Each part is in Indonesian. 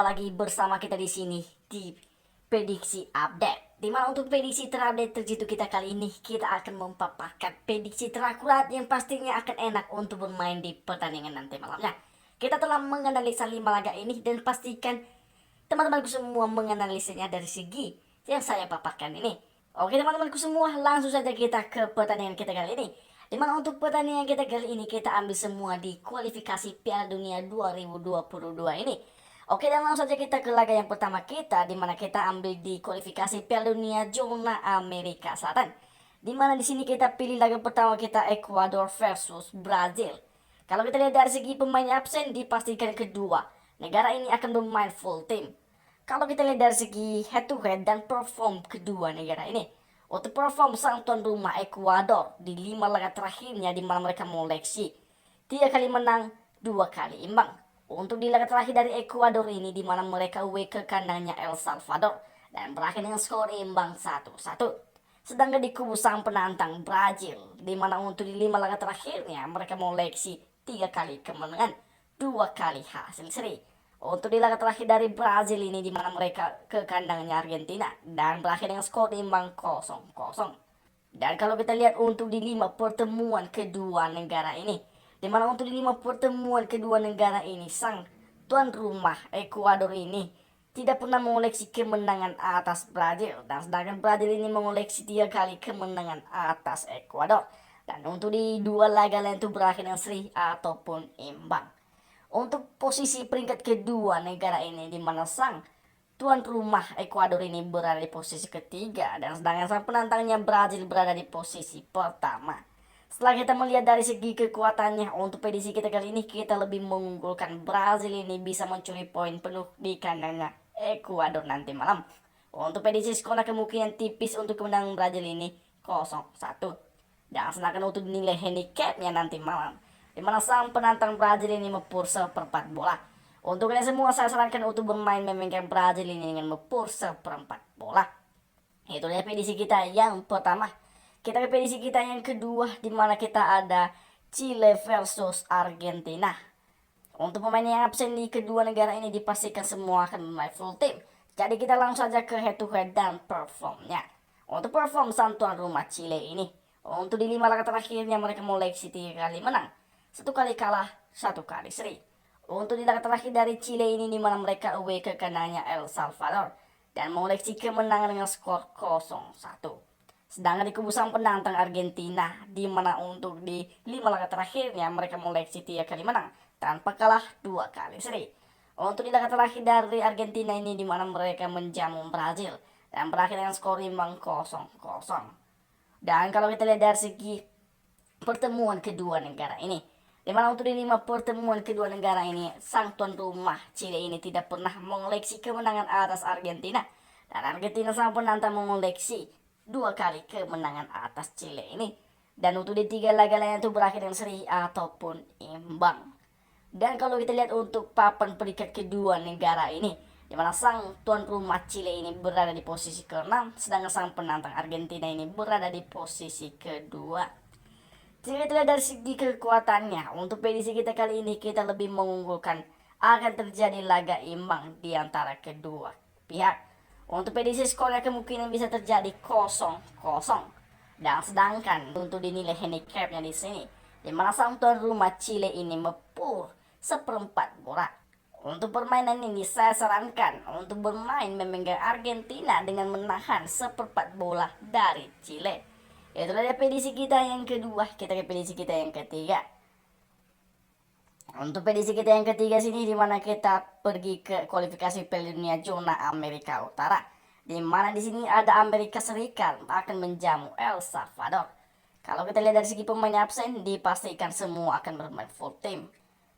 lagi bersama kita di sini di prediksi update. Dimana untuk prediksi terupdate terjitu kita kali ini kita akan memaparkan prediksi terakurat yang pastinya akan enak untuk bermain di pertandingan nanti malamnya. Kita telah menganalisa 5 laga ini dan pastikan teman-temanku semua menganalisanya dari segi yang saya paparkan ini. Oke teman-temanku semua, langsung saja kita ke pertandingan kita kali ini. Dimana untuk pertandingan kita kali ini kita ambil semua di kualifikasi Piala Dunia 2022 ini. Oke, dan langsung saja kita ke laga yang pertama kita, dimana kita ambil di kualifikasi Piala Dunia zona Amerika Selatan. Dimana di sini kita pilih laga pertama kita Ekuador versus Brazil. Kalau kita lihat dari segi pemain absen, dipastikan kedua negara ini akan bermain full team. Kalau kita lihat dari segi head to head dan perform kedua negara ini, untuk perform sang tuan rumah Ekuador di 5 laga terakhirnya di mana mereka mengoleksi 3 kali menang, 2 kali imbang. Untuk di laga terakhir dari Ekuador ini di mana mereka away ke kandangnya El Salvador dan berakhir dengan skor imbang 1-1. Sedangkan di kubu sang penantang Brazil di mana untuk di 5 laga terakhirnya mereka mengoleksi 3 kali kemenangan, 2 kali hasil seri. Untuk di laga terakhir dari Brazil ini di mana mereka ke kandangnya Argentina dan berakhir dengan skor imbang 0-0. Dan kalau kita lihat untuk di 5 pertemuan kedua negara ini, di mana untuk di 5 pertemuan kedua negara ini, sang tuan rumah Ekuador ini tidak pernah mengoleksi kemenangan atas Brazil. Dan sedangkan Brazil ini mengoleksi 3 kali kemenangan atas Ekuador. Dan untuk di 2 laga lain itu berakhir dengan seri ataupun imbang. Untuk posisi peringkat kedua negara ini, di mana sang tuan rumah Ekuador ini berada di posisi ketiga dan sedangkan sang penantangnya Brazil berada di posisi pertama. Setelah kita melihat dari segi kekuatannya, untuk prediksi kita kali ini kita lebih mengunggulkan Brazil ini bisa mencuri poin penuh di kandangnya Ekuador nanti malam. Untuk prediksi skor kemungkinan tipis untuk kemenangan Brazil ini 0-1. Dan sedangkan untuk nilai handicapnya nanti malam, di mana sang penantang Brazil ini mepur seperempat bola. Untuk kalian semua saya sarankan untuk bermain memegang Brazil ini dengan mepur seperempat bola. Itu dia prediksi kita yang pertama. Kita ke prediksi kita yang kedua, di mana kita ada Chile versus Argentina. Untuk pemain yang absen di kedua negara ini dipastikan semua akan bermain full team. Jadi kita langsung saja ke head to head dan performnya. Untuk perform sang tuan rumah Chile ini, untuk di 5 laga terakhirnya mereka mengoleksi 3 kali menang, 1 kali kalah, 1 kali seri. Untuk di laga terakhir dari Chile ini di mana mereka away ke kandangnya El Salvador dan mengoleksi kemenangan dengan skor 0-1. Sedangkan di kubu sang penantang Argentina di mana untuk di 5 laga terakhirnya mereka mengoleksi 3 kali menang tanpa kalah, 2 kali seri. Untuk di laga terakhir dari Argentina ini di mana mereka menjamu Brazil dan berakhir dengan skor imbang 0-0. Dan kalau kita lihat dari segi pertemuan kedua negara ini, di mana untuk di 5 pertemuan kedua negara ini, sang tuan rumah Chile ini tidak pernah mengoleksi kemenangan atas Argentina. Dan Argentina sang penantang mengoleksi 2 kali kemenangan atas Chile ini. Dan untuk di 3 laga lain itu berakhir dengan seri ataupun imbang. Dan kalau kita lihat untuk papan peringkat kedua negara ini, di mana sang tuan rumah Chile ini berada di posisi ke-6, sedangkan sang penantang Argentina ini berada di posisi kedua. Jika kita dari segi kekuatannya, untuk prediksi kita kali ini kita lebih mengunggulkan akan terjadi laga imbang di antara kedua pihak. Untuk prediksi skornya kemungkinan bisa terjadi 0-0. Dan sedangkan untuk dinilai handicapnya di sini, di mana sang tuan rumah Chile ini mepur seperempat bola. Untuk permainan ini saya sarankan untuk bermain memegang Argentina dengan menahan seperempat bola dari Chile. Itu adalah prediksi kita yang kedua. Kita ke prediksi kita yang ketiga. Untuk prediksi kita yang ketiga sini di mana kita pergi ke kualifikasi Piala Dunia zona Amerika Utara. Di mana di sini ada Amerika Serikat akan menjamu El Salvador. Kalau kita lihat dari segi pemain absen dipastikan semua akan bermain full team.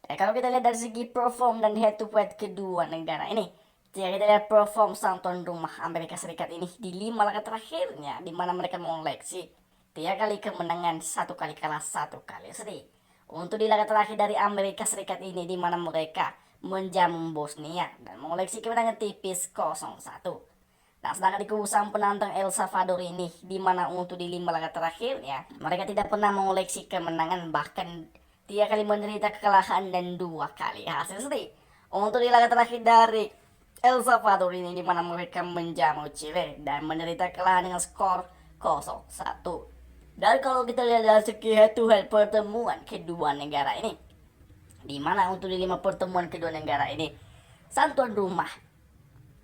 Dan kalau kita lihat dari segi perform dan head to head kedua negara ini, jika kita lihat perform sang tuan rumah Amerika Serikat ini di 5 laga terakhirnya di mana mereka mengoleksi 3 kali kemenangan, 1 kali kalah, 1 kali seri. Untuk di laga terakhir dari Amerika Serikat ini di mana mereka menjamu Bosnia dan mengoleksi kemenangan tipis 0-1. Nah, sedangkan di kubu sang penantang El Salvador ini di mana untuk di 5 laga terakhirnya mereka tidak pernah mengoleksi kemenangan, bahkan 3 kali menderita kekalahan dan 2 kali hasil seri. Untuk di laga terakhir dari El Salvador ini di mana mereka menjamu Chile dan menderita kekalahan dengan skor 0-1. Dan kalau kita lihat dari segi head to head pertemuan kedua negara ini, di mana untuk di 5 pertemuan kedua negara ini, sang tuan rumah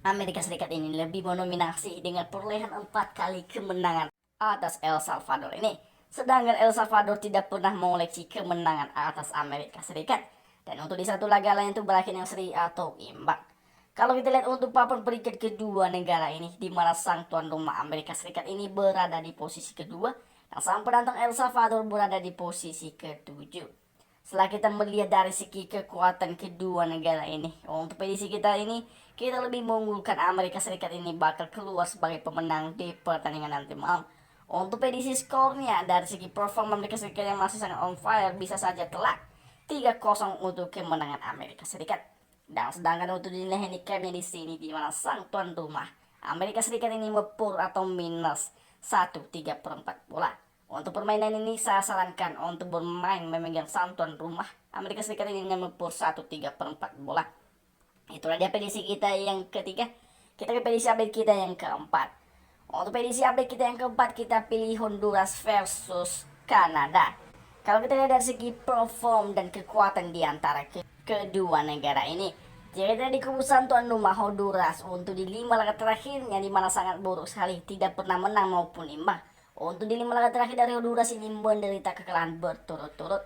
Amerika Serikat ini lebih mendominasi dengan perolehan 4 kali kemenangan atas El Salvador ini. Sedangkan El Salvador tidak pernah mengoleksi kemenangan atas Amerika Serikat. Dan untuk di satu laga lain itu berakhir yang seri atau imbang. Kalau kita lihat untuk papan peringkat kedua negara ini, di mana sang tuan rumah Amerika Serikat ini berada di posisi kedua, dan sang penantang El Salvador berada di posisi ketujuh. Setelah kita melihat dari segi kekuatan kedua negara ini, untuk prediksi kita ini, kita lebih mengunggulkan Amerika Serikat ini bakal keluar sebagai pemenang di pertandingan nanti malam. Untuk prediksi skornya dari segi performa Amerika Serikat yang masih sangat on fire, bisa saja telak 3-0 untuk kemenangan Amerika Serikat. Dan sedangkan untuk nilai handicapnya di sini, di mana sang tuan rumah Amerika Serikat ini mepur atau minus 1/3/4 bola. Untuk permainan ini saya sarankan untuk bermain memegang sang tuan rumah Amerika Serikat ini dengan mepur 1/3/4 bola. Itulah dia prediksi kita yang ketiga. Kita ke prediksi update kita yang keempat. Untuk prediksi update kita yang keempat, kita pilih Honduras versus Kanada. Kalau kita lihat dari segi perform dan kekuatan di antara kedua negara ini, jadi di kubu tuan rumah Honduras untuk di 5 laga terakhirnya di mana sangat buruk sekali, tidak pernah menang maupun imbang. Untuk di 5 laga terakhir dari Honduras ini menderita kekalahan berturut-turut.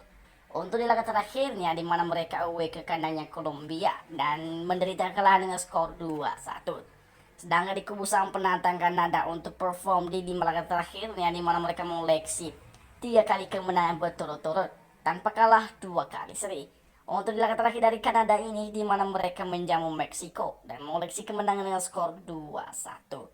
Untuk di laga terakhirnya di mana mereka away ke kandangnya Kolombia dan menderita kekalahan dengan skor 2-1. Sedangkan di kubu sang penantang Kanada untuk perform di 5 laga terakhirnya di mana mereka mengoleksi 3 kali kemenangan berturut-turut tanpa kalah 2 kali seri. Untuk di laga terakhir dari Kanada ini di mana mereka menjamu Meksiko dan mengoleksi kemenangan dengan skor 2-1.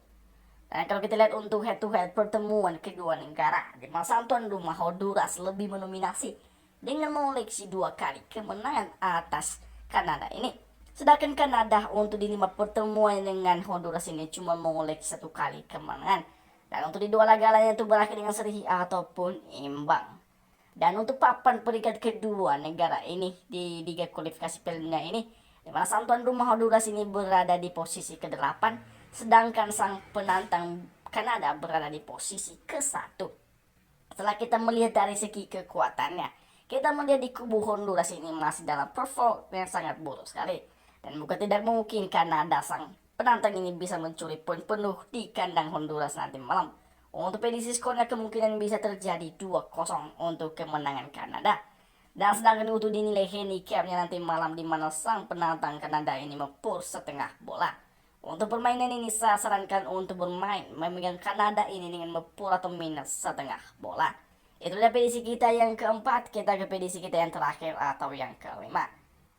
Dan kalau kita lihat untuk head to head pertemuan kedua negara, di mana sang tuan rumah Honduras lebih mendominasi dengan mengoleksi 2 kali kemenangan atas Kanada ini. Sedangkan Kanada untuk di 5 pertemuan dengan Honduras ini cuma mengoleksi 1 kali kemenangan. Dan untuk di 2 laga lainnya itu berakhir dengan seri ataupun imbang. Dan untuk papan peringkat kedua negara ini di Liga Kualifikasi Piala Dunia ini, di mana sang tuan rumah Honduras ini berada di posisi ke-8, sedangkan sang penantang Kanada berada di posisi ke-1. Setelah kita melihat dari segi kekuatannya, kita melihat di kubu Honduras ini masih dalam perform yang sangat buruk sekali. Dan bukan tidak mungkin Kanada sang penantang ini bisa mencuri poin penuh di kandang Honduras nanti malam. Untuk prediksi skornya kemungkinan bisa terjadi 2-0 untuk kemenangan Kanada. Dan sedangkan untuk dinilai handicapnya nanti malam di mana sang penantang Kanada ini mepur setengah bola. Untuk permainan ini saya sarankan untuk bermain memegang Kanada ini dengan mepur atau minus setengah bola. Itulah prediksi kita yang keempat. Kita ke prediksi kita yang terakhir atau yang kelima.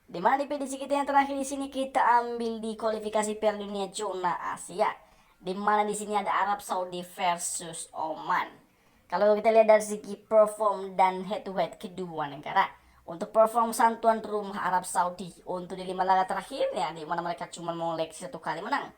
Di mana di prediksi kita yang terakhir di sini kita ambil di kualifikasi Piala Dunia zona Asia, di mana di sini ada Arab Saudi versus Oman. Kalau kita lihat dari segi perform dan head to head kedua negara, untuk perform sang tuan rumah Arab Saudi untuk di 5 laga terakhirnya di mana mereka cuma mengoleksi 1 kali menang,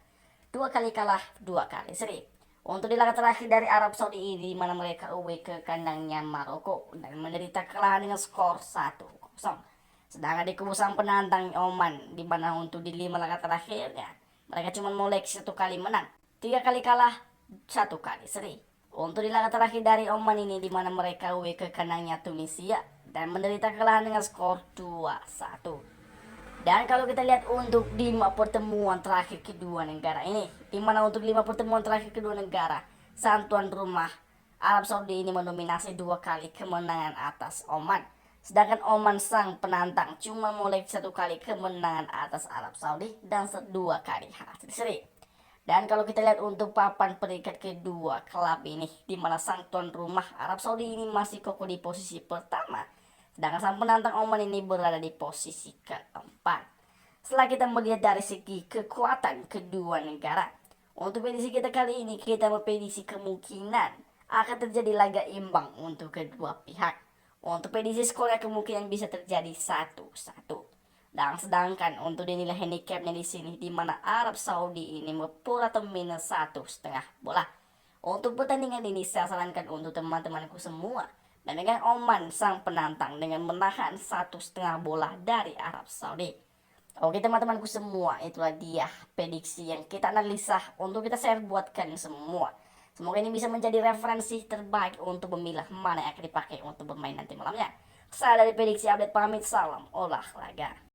2 kali kalah, 2 kali seri. Untuk di laga terakhir dari Arab Saudi ini di mana mereka away ke kandangnya Maroko dan menderita kekalahan dengan skor 1-0. Sedangkan di kubu sang penantang Oman di mana untuk di 5 laga terakhirnya mereka cuma mengoleksi 1 kali menang, 3 kali kalah, 1 kali seri. Untuk di laga terakhir dari Oman ini di mana mereka away ke kandangnya Tunisia dan menderita kekalahan dengan skor 2-1. Dan kalau kita lihat untuk 5 pertemuan terakhir kedua negara ini, di mana untuk 5 pertemuan terakhir kedua negara, sang tuan rumah Arab Saudi ini mendominasi 2 kali kemenangan atas Oman. Sedangkan Oman sang penantang cuma mengoleksi 1 kali kemenangan atas Arab Saudi dan 2 kali hasil seri. Dan kalau kita lihat untuk papan peringkat kedua klub ini, di mana sang tuan rumah Arab Saudi ini masih kokoh di posisi pertama, sedangkan sang penantang Oman ini berada di posisi keempat. Setelah kita melihat dari segi kekuatan kedua negara, untuk prediksi kita kali ini kita memprediksi kemungkinan akan terjadi laga imbang untuk kedua pihak. Untuk prediksi skornya kemungkinan bisa terjadi 1-1. Dan sedangkan untuk dinilai handicapnya di sini di mana Arab Saudi ini mepur atau minus 1,5 bola. Untuk pertandingan ini saya sarankan untuk teman-temanku semua memegang Oman sang penantang dengan menahan 1,5 bola dari Arab Saudi. Oke teman-temanku semua, itulah dia prediksi yang kita analisa untuk kita share buat kalian semua. Semoga ini bisa menjadi referensi terbaik untuk memilah mana yang akan dipakai untuk bermain nanti malamnya. Saya dari prediksi update pamit, salam olahraga.